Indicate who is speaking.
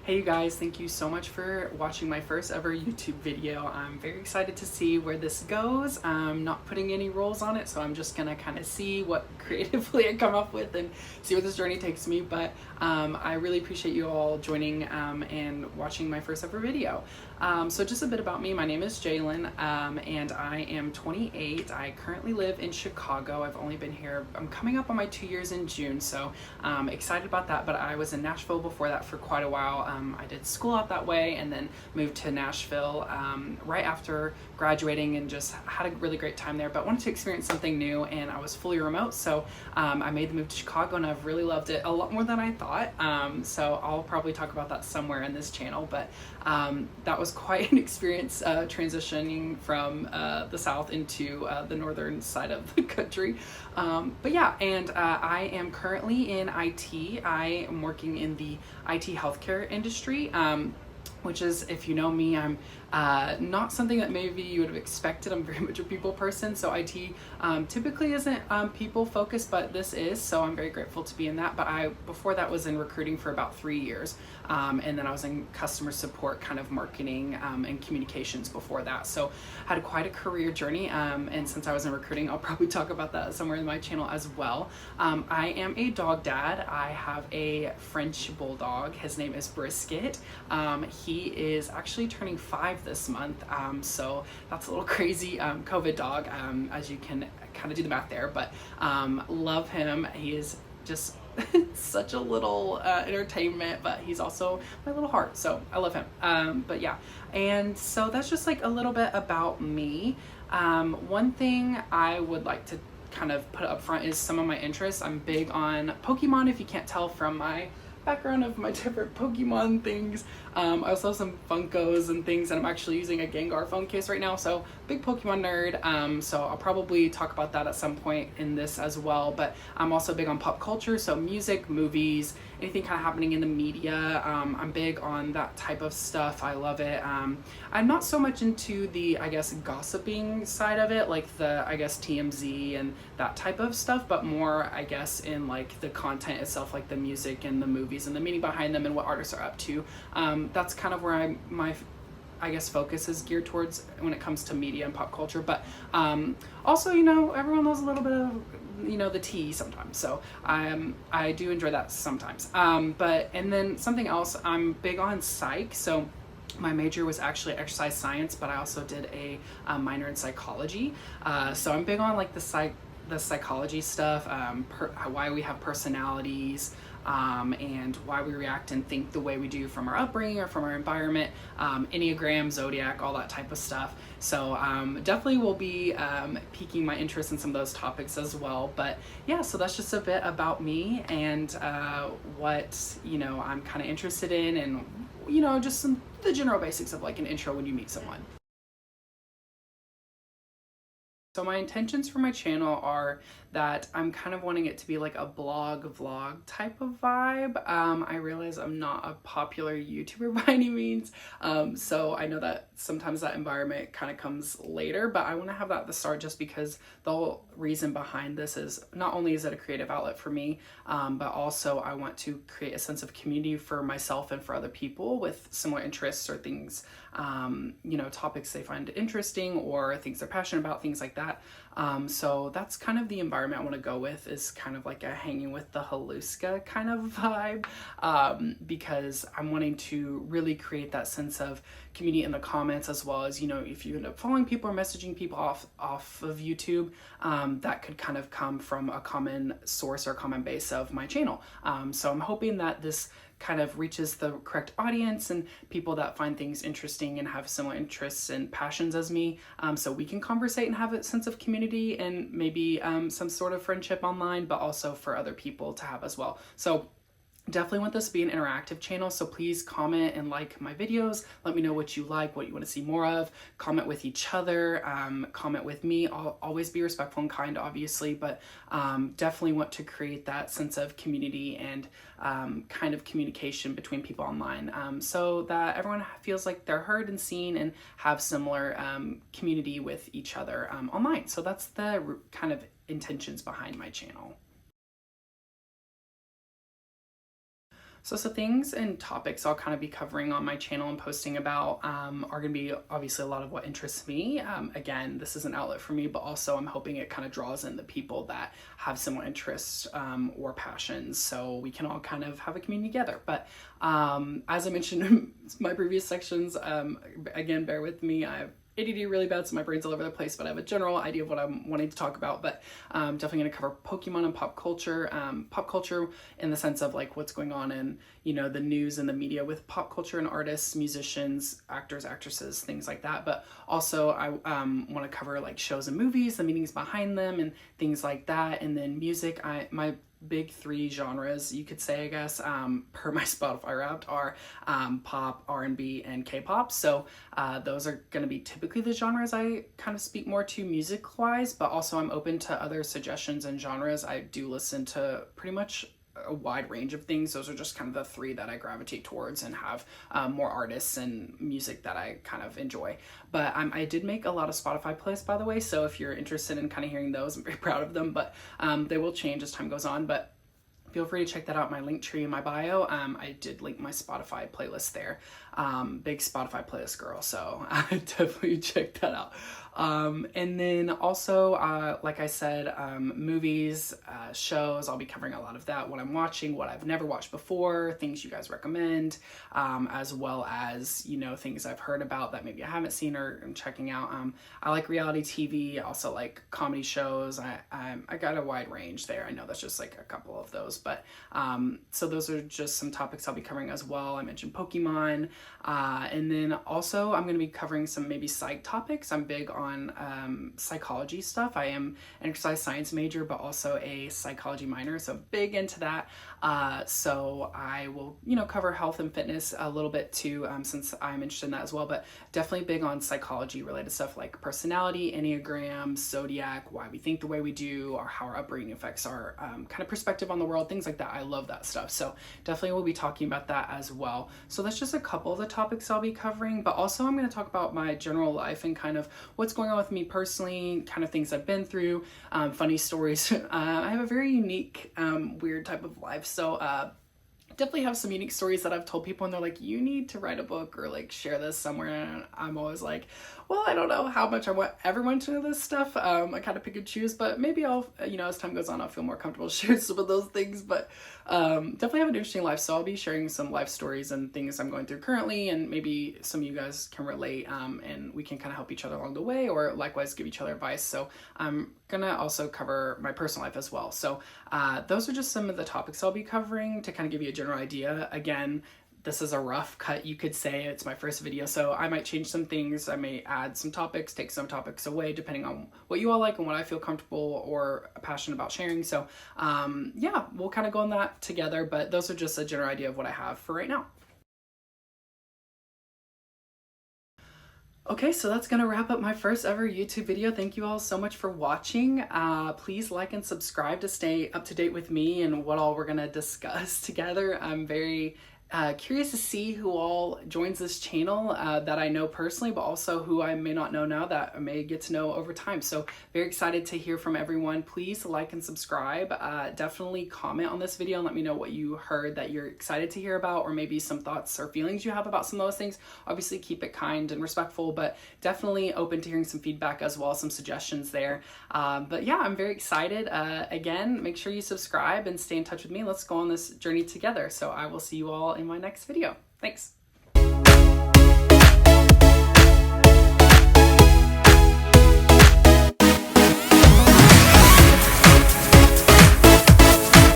Speaker 1: Hey you guys, thank you so much for watching my first ever YouTube video. I'm very excited to see where this goes. I'm not putting any rules on it, so I'm just gonna kind of see what creatively I come up with and see where this journey takes me. But I really appreciate you all joining and watching my first ever video. So just a bit about me. My name is Jalen and I am 28. I currently live in Chicago. I've only been here, I'm coming up on my 2 years in June, so excited about that. But I was in Nashville before that for quite a while. I did school out that way and then moved to Nashville right after graduating and just had a really great time there, but wanted to experience something new, and I was fully remote, so I made the move to Chicago and I've really loved it a lot more than I thought. So I'll probably talk about that somewhere in this channel, but that was quite an experience transitioning from the South into the northern side of the country. But yeah, and I am currently in IT. I am working in the IT healthcare industry, which is, if you know me, I'm not something that maybe you would have expected. I'm very much a people person, so IT typically isn't people focused, but this is, so I'm very grateful to be in that. But before that was in recruiting for about 3 years, and then I was in customer support, kind of marketing and communications before that. So had quite a career journey, and since I was in recruiting, I'll probably talk about that somewhere in my channel as well. I am a dog dad. I have a French bulldog. His name is Brisket. He is actually turning 5 this month, so that's a little crazy. COVID dog, as you can kind of do the math there, but love him. He is just such a little entertainment, but he's also my little heart, so I love him. But yeah, and so that's just like a little bit about me. One thing I would like to kind of put up front is some of my interests. I'm big on Pokemon, if you can't tell from my background of my different Pokemon things. I also have some Funkos and things, and I'm actually using a Gengar phone case right now, so big Pokemon nerd. So I'll probably talk about that at some point in this as well. But I'm also big on pop culture, so music, movies, anything kind of happening in the media. I'm big on that type of stuff. I love it. I'm not so much into the, I guess, gossiping side of it, like the, I guess, TMZ and that type of stuff, but more, I guess, in like the content itself, like the music and the movies and the meaning behind them and what artists are up to. That's kind of where my I guess focus is geared towards when it comes to media and pop culture. But also, you know, everyone knows a little bit of, you know, the tea sometimes, so I do enjoy that sometimes. But and then something else, I'm big on psych. So my major was actually exercise science, but I also did a minor in psychology. So I'm big on like the psychology stuff, why we have personalities, and why we react and think the way we do from our upbringing or from our environment, Enneagram, Zodiac, all that type of stuff. So definitely will be piquing my interest in some of those topics as well. But yeah, so that's just a bit about me and what, you know, I'm kind of interested in, and, you know, just the general basics of like an intro when you meet someone. So my intentions for my channel are that I'm kind of wanting it to be like a blog vlog type of vibe. I realize I'm not a popular YouTuber by any means, so I know that sometimes that environment kind of comes later, but I want to have that at the start just because the whole reason behind this is not only is it a creative outlet for me, but also I want to create a sense of community for myself and for other people with similar interests or things, you know, topics they find interesting or things they're passionate about, things like that. So that's kind of the environment I want to go with, is kind of like a hanging with the Haluska kind of vibe, because I'm wanting to really create that sense of community in the comments, as well as, you know, if you end up following people or messaging people off of YouTube, that could kind of come from a common source or common base of my channel. So I'm hoping that this kind of reaches the correct audience and people that find things interesting and have similar interests and passions as me, so we can conversate and have a sense of community and maybe some sort of friendship online, but also for other people to have as well. So definitely want this to be an interactive channel, so please comment and like my videos. Let me know what you like, what you want to see more of. Comment with each other, comment with me. I'll always be respectful and kind, obviously, but definitely want to create that sense of community and kind of communication between people online, so that everyone feels like they're heard and seen and have similar community with each other online. So that's the kind of intentions behind my channel. So things and topics I'll kind of be covering on my channel and posting about are going to be obviously a lot of what interests me. Again, this is an outlet for me, but also I'm hoping it kind of draws in the people that have similar interests or passions, so we can all kind of have a community together. But as I mentioned in my previous sections, again, bear with me. I've ADD really bad, so my brain's all over the place, but I have a general idea of what I'm wanting to talk about. But definitely going to cover Pokemon and pop culture in the sense of like what's going on in, you know, the news and the media with pop culture and artists, musicians, actors, actresses, things like that. But also I want to cover like shows and movies, the meanings behind them and things like that. And then music, my big three genres, you could say, I guess, per my Spotify Wrapped, are pop, R&B, and K-pop. So those are going to be typically the genres I kind of speak more to music-wise, but also I'm open to other suggestions and genres. I do listen to pretty much a wide range of things. Those are just kind of the three that I gravitate towards and have more artists and music that I kind of enjoy. But I did make a lot of Spotify playlists, by the way, so if you're interested in kind of hearing those, I'm very proud of them, but they will change as time goes on. But feel free to check that out, my link tree in my bio. I did link my Spotify playlist there. Big Spotify playlist girl, so definitely check that out. And then also, like I said, movies, shows, I'll be covering a lot of that, what I'm watching, what I've never watched before, things you guys recommend, as well as, you know, things I've heard about that maybe I haven't seen or am checking out. I like reality TV, also like comedy shows. I got a wide range there. I know that's just like a couple of those, but so those are just some topics I'll be covering as well. I mentioned Pokemon, and then also I'm going to be covering some maybe psych topics. I'm big on psychology stuff. I am an exercise science major, but also a psychology minor, so big into that. So I will, you know, cover health and fitness a little bit too, since I'm interested in that as well, but definitely big on psychology related stuff like personality, Enneagram, Zodiac, why we think the way we do, or how our upbringing affects our kind of perspective on the world, things like that. I love that stuff. So definitely we'll be talking about that as well. So that's just a couple of the topics I'll be covering, but also I'm going to talk about my general life and kind of what's going on with me personally, kind of things I've been through, funny stories. I have a very unique, weird type of life. So definitely have some unique stories that I've told people and they're like, you need to write a book or like share this somewhere. And I'm always like, well, I don't know how much I want everyone to know this stuff. I kind of pick and choose, but maybe I'll, you know, as time goes on, I'll feel more comfortable sharing some of those things. But definitely have an interesting life. So I'll be sharing some life stories and things I'm going through currently, and maybe some of you guys can relate, and we can kind of help each other along the way, or likewise give each other advice. So I'm gonna also cover my personal life as well. So those are just some of the topics I'll be covering to kind of give you a general idea. Again, this is a rough cut, you could say. It's my first video, so I might change some things. I may add some topics, take some topics away, depending on what you all like and what I feel comfortable or passionate about sharing. So yeah, we'll kind of go on that together, but those are just a general idea of what I have for right now. Okay, so that's gonna wrap up my first ever YouTube video. Thank you all so much for watching. Please like and subscribe to stay up to date with me and what all we're gonna discuss together. I'm very curious to see who all joins this channel that I know personally, but also who I may not know now that I may get to know over time. So very excited to hear from everyone. Please like and subscribe. Definitely comment on this video and let me know what you heard that you're excited to hear about, or maybe some thoughts or feelings you have about some of those things. Obviously keep it kind and respectful, but definitely open to hearing some feedback as well as some suggestions there. But yeah, I'm very excited. Again, make sure you subscribe and stay in touch with me. Let's go on this journey together. So I will see you all in my next video. Thanks.